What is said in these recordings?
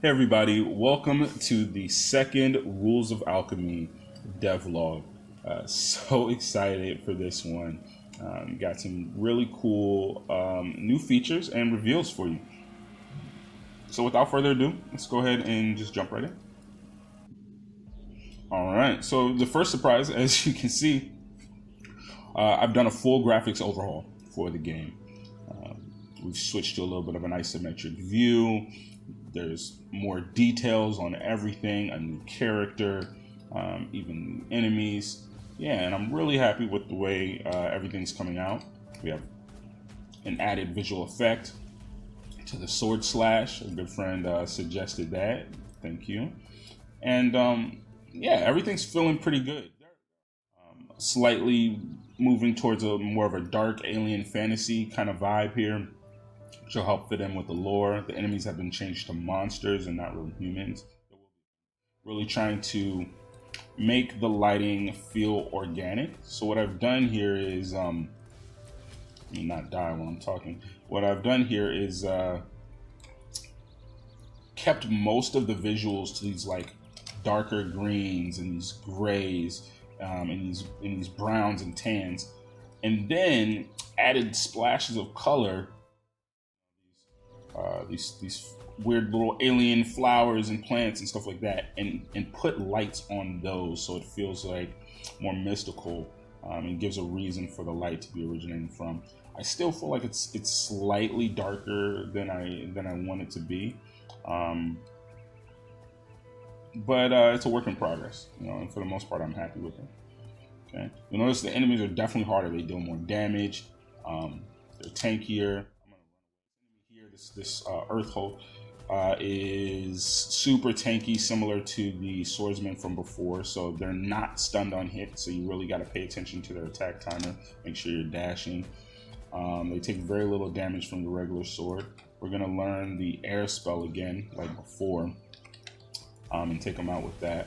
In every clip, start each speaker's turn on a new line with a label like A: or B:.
A: Hey everybody, welcome to the second Rules of Alchemy devlog. So excited for this one. Got some really cool new features and reveals for you. So without further ado, let's go ahead and just jump right in. Alright, so the first surprise, as you can see, I've done a full graphics overhaul for the game. We've switched to a little bit of an isometric view. There's more details on everything, a new character, even enemies. Yeah, and I'm really happy with the way everything's coming out. We have an added visual effect to the sword slash. A good friend suggested that. Thank you. And yeah, everything's feeling pretty good. Slightly moving towards a more of a dark alien fantasy kind of vibe here, which will help fit in with the lore. The enemies have been changed to monsters and not really humans. Really trying to make the lighting feel organic. So what I've done here is, let me not die while I'm talking. What I've done here is kept most of the visuals to these like darker greens and these grays and these browns and tans, and then added splashes of color. These weird little alien flowers and plants and stuff like that, and put lights on those so it feels like more mystical and gives a reason for the light to be originating from. I still feel like it's slightly darker than I want it to be, but it's a work in progress, you know. And for the most part, I'm happy with it. Okay, you'll notice the enemies are definitely harder. They deal more damage. They're tankier. This Earthhold is super tanky, similar to the swordsman from before, so they're not stunned on hit, so you really got to pay attention to their attack timer. Make sure you're dashing. They take very little damage from the regular sword. We're going to learn the air spell again, like before, and take them out with that.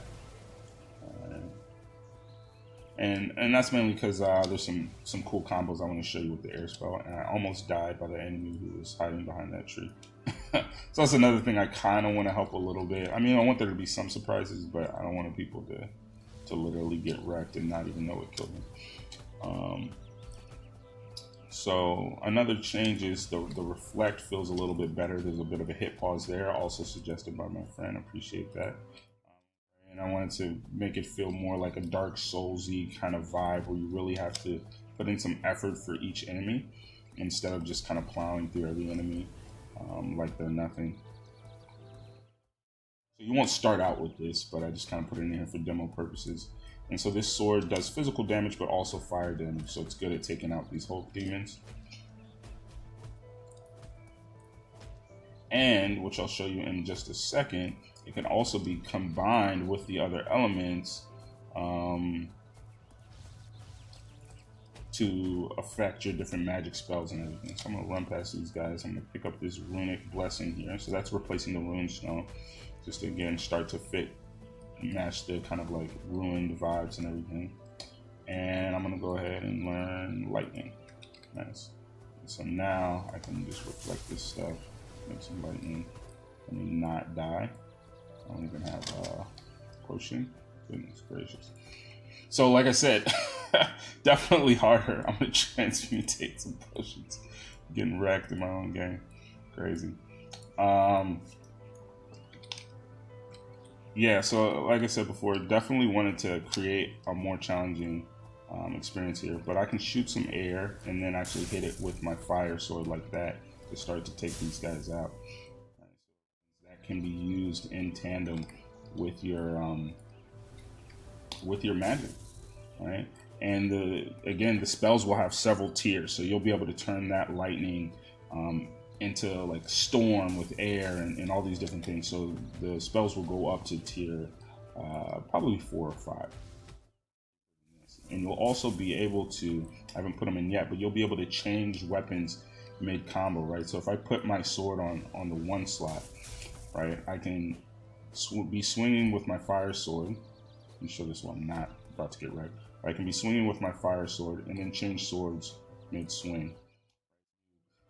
A: And that's mainly because there's some cool combos I want to show you with the air spell, and I almost died by the enemy who was hiding behind that tree. So that's another thing I kind of want to help a little bit. I mean, I want there to be some surprises, but I don't want people to literally get wrecked and not even know it killed them. So another change is the reflect feels a little bit better. There's a bit of a hit pause there, also suggested by my friend. I appreciate that. And I wanted to make it feel more like a Dark Souls-y kind of vibe, where you really have to put in some effort for each enemy instead of just kind of plowing through every enemy like they're nothing. So you won't start out with this, but I just kind of put it in here for demo purposes. And so this sword does physical damage, but also fire damage, so it's good at taking out these Hulk demons. And, which I'll show you in just a second, it can also be combined with the other elements to affect your different magic spells and everything. So I'm going to run past these guys. I'm going to pick up this runic blessing here. So that's replacing the rune stone. Just to, again, start to match the kind of like ruined vibes and everything. And I'm going to go ahead and learn lightning. Nice. So now I can just reflect this stuff, make some lightning, and then not die. I don't even have a potion. Goodness gracious. So like I said, definitely harder. I'm going to transmutate some potions. I'm getting wrecked in my own game. Crazy. Yeah, so like I said before, definitely wanted to create a more challenging experience here. But I can shoot some air and then actually hit it with my fire sword like that to start to take these guys out. That can be used in tandem with your magic, right? And again, the spells will have several tiers, so you'll be able to turn that lightning into like storm with air and all these different things. So the spells will go up to tier probably 4 or 5. And you'll also be able to, I haven't put them in yet, but you'll be able to change weapons mid-combo, right? So if I put my sword on the one slot, right, I can be swinging with my fire sword. Let me show this one, I'm not about to get wrecked. I can be swinging with my fire sword and then change swords mid-swing.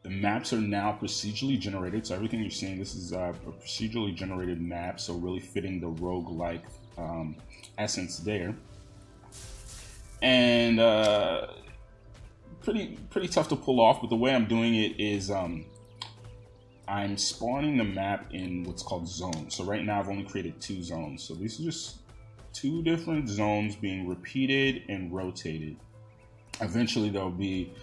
A: The maps are now procedurally generated, so everything you're seeing, this is a procedurally generated map, so really fitting the roguelike essence there. And pretty tough to pull off, but the way I'm doing it is I'm spawning the map in what's called zones. So right now I've only created 2 zones. So these are just 2 different zones being repeated and rotated. Eventually there'll be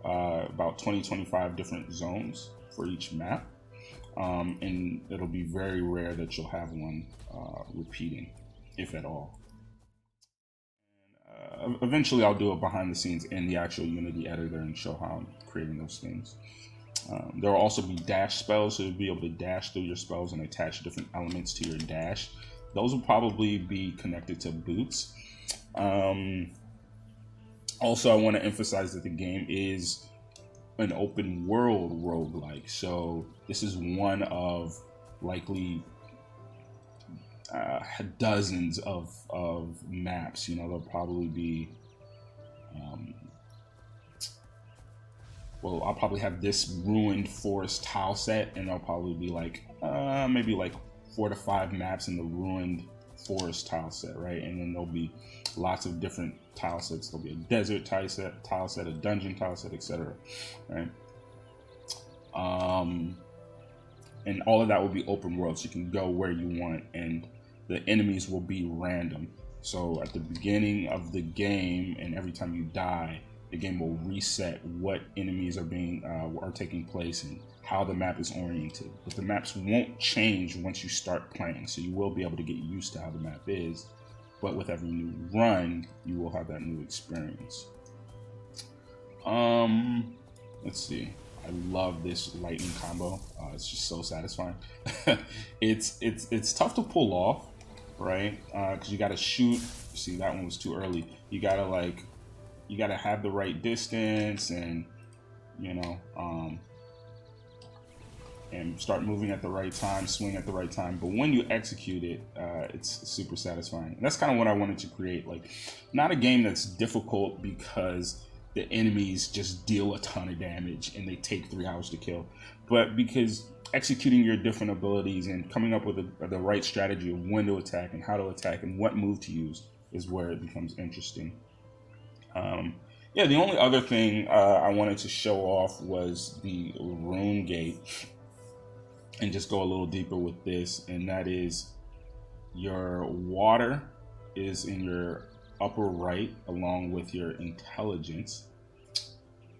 A: about 20-25 different zones for each map. And it'll be very rare that you'll have one repeating, if at all. And, eventually I'll do it behind the scenes in the actual Unity editor and show how I'm creating those things. There will also be dash spells, so you'll be able to dash through your spells and attach different elements to your dash. Those will probably be connected to boots. Also, I want to emphasize that the game is an open world roguelike. So this is one of likely dozens of maps. You know, there'll probably be, well, I'll probably have this ruined forest tile set, and there'll probably be like maybe like 4 to 5 maps in the ruined forest tile set, right? And then there'll be lots of different tile sets. There'll be a desert tile set, a dungeon tile set, etc. Right? And all of that will be open world, so you can go where you want, and the enemies will be random. So at the beginning of the game, and every time you die, the game will reset what enemies are taking place and how the map is oriented. But the maps won't change once you start playing, so you will be able to get used to how the map is. But with every new run, you will have that new experience. Let's see. I love this lightning combo. It's just so satisfying. It's tough to pull off, right? Because you got to shoot. See, that one was too early. You gotta have the right distance, and and start moving at the right time, swing at the right time. But when you execute it, it's super satisfying. And that's kind of what I wanted to create. Like, not a game that's difficult because the enemies just deal a ton of damage and they take 3 hours to kill, but because executing your different abilities and coming up with the right strategy of when to attack and how to attack and what move to use is where it becomes interesting. Yeah, the only other thing I wanted to show off was the rune gate, and just go a little deeper with this, and that is your water is in your upper right along with your intelligence,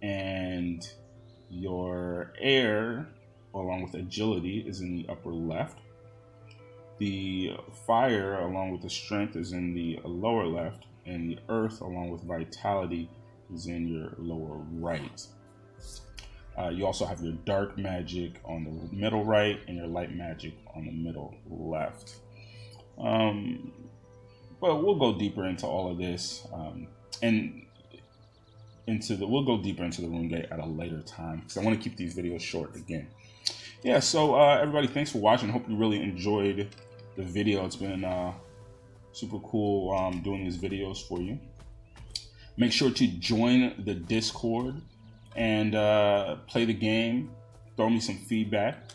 A: and your air along with agility is in the upper left. The fire along with the strength is in the lower left, and the earth along with vitality is in your lower right. You also have your dark magic on the middle right and your light magic on the middle left. But we'll go deeper into all of this, we'll go deeper into the rune gate at a later time, because I want to keep these videos short again. Yeah, so everybody, thanks for watching. Hope you really enjoyed the video. It's been super cool doing these videos for you. Make sure to join the Discord and play the game. Throw me some feedback.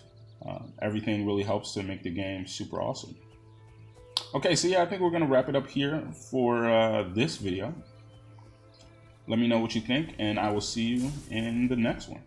A: Everything really helps to make the game super awesome. Okay, so yeah, I think we're gonna wrap it up here for this video. Let me know what you think, and I will see you in the next one.